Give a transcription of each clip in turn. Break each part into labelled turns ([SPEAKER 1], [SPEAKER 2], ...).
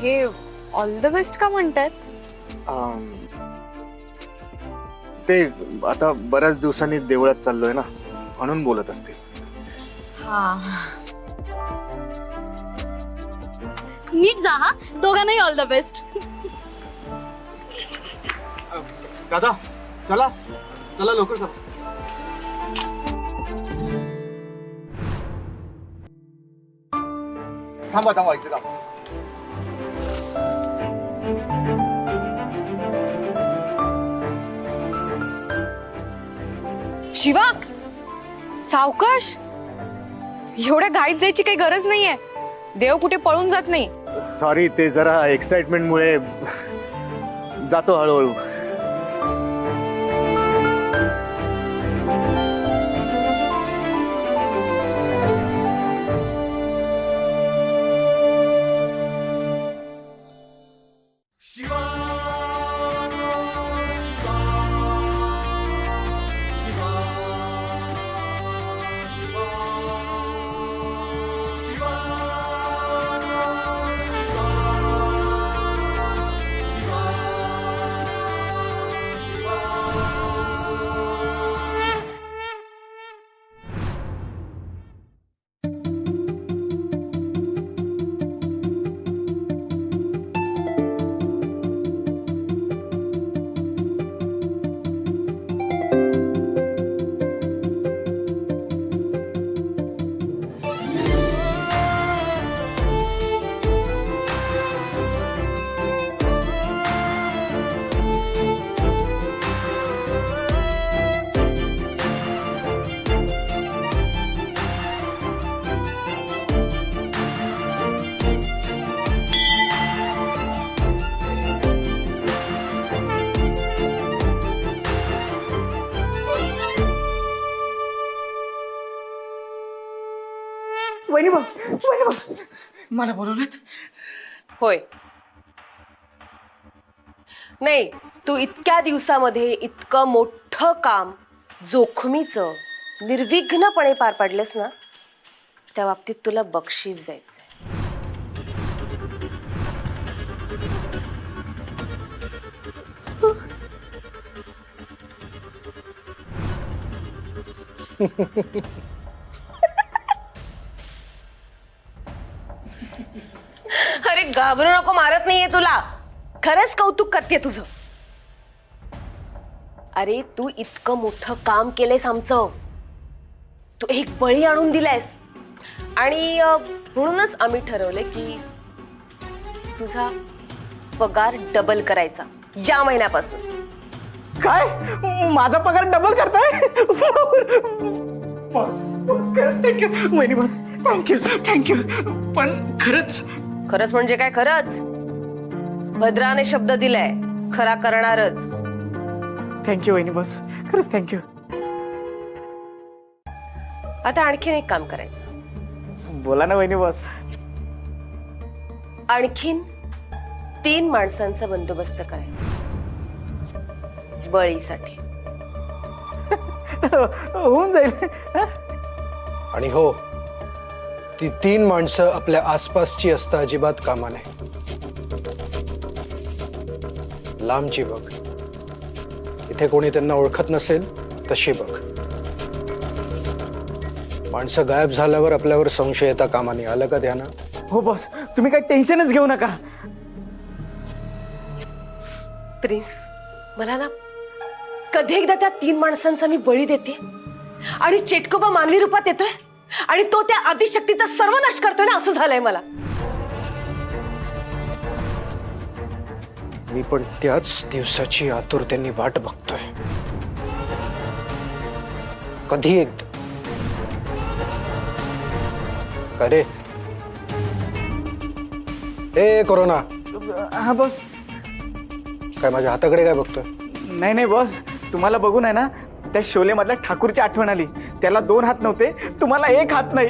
[SPEAKER 1] हे all the best का म्हणतात?
[SPEAKER 2] ते आता बऱ्याच दिवसांनी देवळात चाललोय ना, म्हणून बोलत असतील.
[SPEAKER 1] हा,
[SPEAKER 3] नीट जा हा, दोघांनाही ऑल द बेस्ट.
[SPEAKER 4] दादा चला चला लवकर चला. थांबा थांबा इथे थांबा.
[SPEAKER 1] शिवा सावकाश. एवढ्या घाईत जायची काही गरज नाहीये. देव कुठे पळून जात नाही.
[SPEAKER 2] सॉरी, ते जरा एक्साइटमेंटमुळे जातो हळूहळू.
[SPEAKER 5] वहिनी बस मला बोलवलेत.
[SPEAKER 6] होय. नाही, तू इतक्या दिवसामध्ये इतकं मोठं काम जोखमीचं निर्विघ्नपणे पार पाडलेस ना, त्या बाबतीत तुला बक्षीस द्यायचंय. अरे घाबरू नको, मारत नाहीये तुला. खरंच कौतुक करते तुझं. अरे तू इतकं मोठं काम केलंयस आमचं. तू एक बळी आणून दिलायस आणि म्हणूनच आम्ही ठरवलं की तुझा पगार डबल करायचा या महिन्यापासून.
[SPEAKER 5] काय माझा पगार डबल करताय? बस बस खरंच थँक्यू वहिनी बस. थँक्यू पण खरंच.
[SPEAKER 6] खरंच म्हणजे काय? खरंच भद्राने शब्द दिलाय, खरा करणारच.
[SPEAKER 5] थँक्यू वहिनी बस. खरंच थँक्यू.
[SPEAKER 6] आता आणखीन एक काम करायचं.
[SPEAKER 5] बोला ना वहिनी बस.
[SPEAKER 6] आणखीन 3 माणसांचा बंदोबस्त करायचा बळीसाठी.
[SPEAKER 5] होऊन जाईल.
[SPEAKER 7] आणि हो, ती 3 माणसं आपल्या आसपासची असता अजिबात कामा नये. लांबची बघ. इथे कोणी त्यांना ओळखत नसेल तशी बघ. माणसं गायब झाल्यावर आपल्यावर संशय येता कामा नये. आलं का ध्यानात?
[SPEAKER 5] हो बॉस, तुम्ही काही टेन्शनच घेऊ नका.
[SPEAKER 6] प्रिन्स, मला ना कधी एकदा त्या 3 माणसांचा मी बळी देते आणि चेटकोबा मानवी रूपात येतोय आणि तो त्या आदिशक्तीचा सर्वनाश करतोय ना, असं झालंय मला.
[SPEAKER 7] मी पण त्याच दिवसाची आतुरतेने वाट बघतोय. कधी एकदा. काय रे? ए कोरोना,
[SPEAKER 5] हा बॉस.
[SPEAKER 7] काय माझ्या हाताकडे काय बघतोय?
[SPEAKER 5] नाही बॉस, तुम्हाला बघून आहे ना त्या शोले मधल्या ठाकूरची आठवण आली. त्याला 2 हात नव्हते, तुम्हाला 1 हात नाही.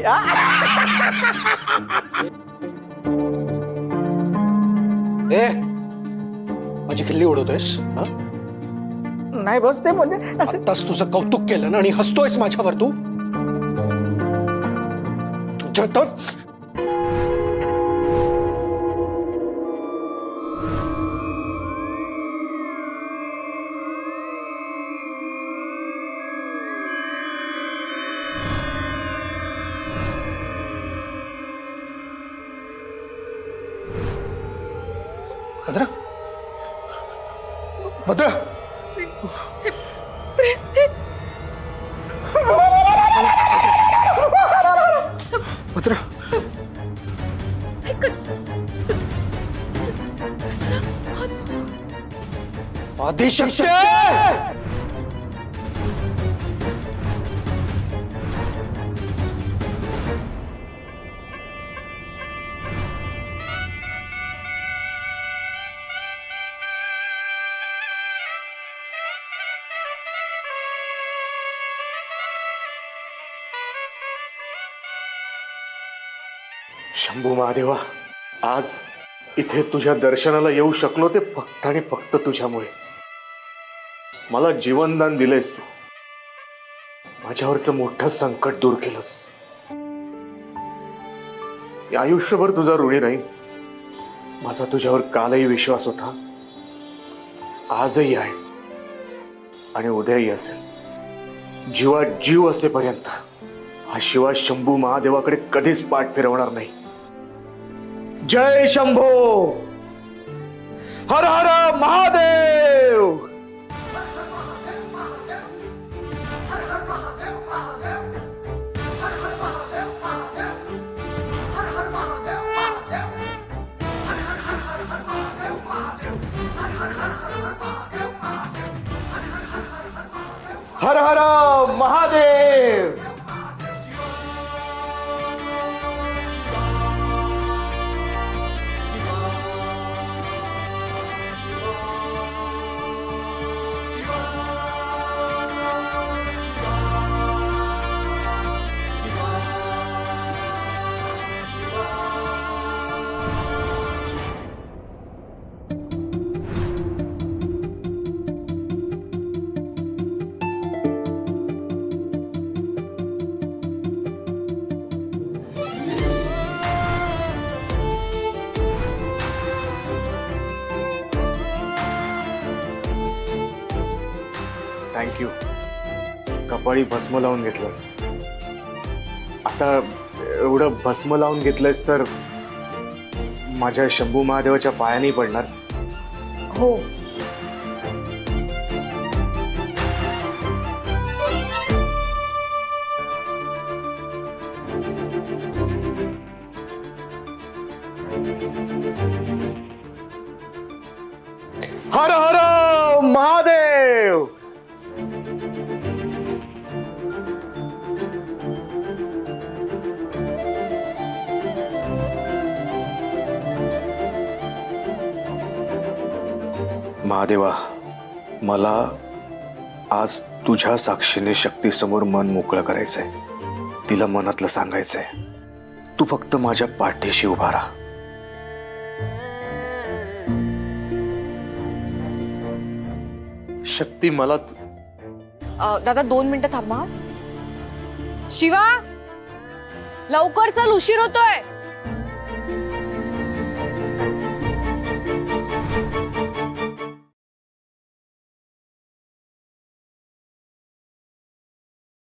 [SPEAKER 7] ए, माझी खिल्ली उडवतोयस?
[SPEAKER 5] नाही बॉस, ते म्हणजे
[SPEAKER 7] आत्ताच तुझं कौतुक केलं ना आणि हसतोयस माझ्यावर तू. तुझ्या तर भद्र भद्र आदिशक्ती
[SPEAKER 2] शंभू महादेवा, आज इथे तुझ्या दर्शनाला येऊ शकलो ते फक्त आणि फक्त तुझ्यामुळे. मला जीवनदान दिलंयस तू. माझ्यावरचं मोठं संकट दूर केलंस. या आयुष्यभर तुझा ऋणी नाही. माझा तुझ्यावर कालही विश्वास होता, आजही आहे आणि उद्याही असेल. जीवात जीव असेपर्यंत हा शिवा शंभू महादेवाकडे कधीच पाठ फिरवणार नाही. जय शंभो, हर हर महादेव. हर हर महादेव. थँक्यू. कपाळी भस्म लावून घेतलंस. आता एवढं भस्म लावून घेतलंस तर माझ्या शंभू महादेवाच्या पायाने पडणार.
[SPEAKER 6] हो.
[SPEAKER 2] हर हर महादेव. महादेवा, मला आज तुझ्या साक्षीने शक्तीसमोर मन मोकळं करायचंय. तिला मनातलं सांगायचंय. तू फक्त माझ्या पाठीशी उभा राहा. शक्ती, मला
[SPEAKER 1] दादा 2 मिनिटं थांबा. शिवा, लवकर चल, उशीर होतोय.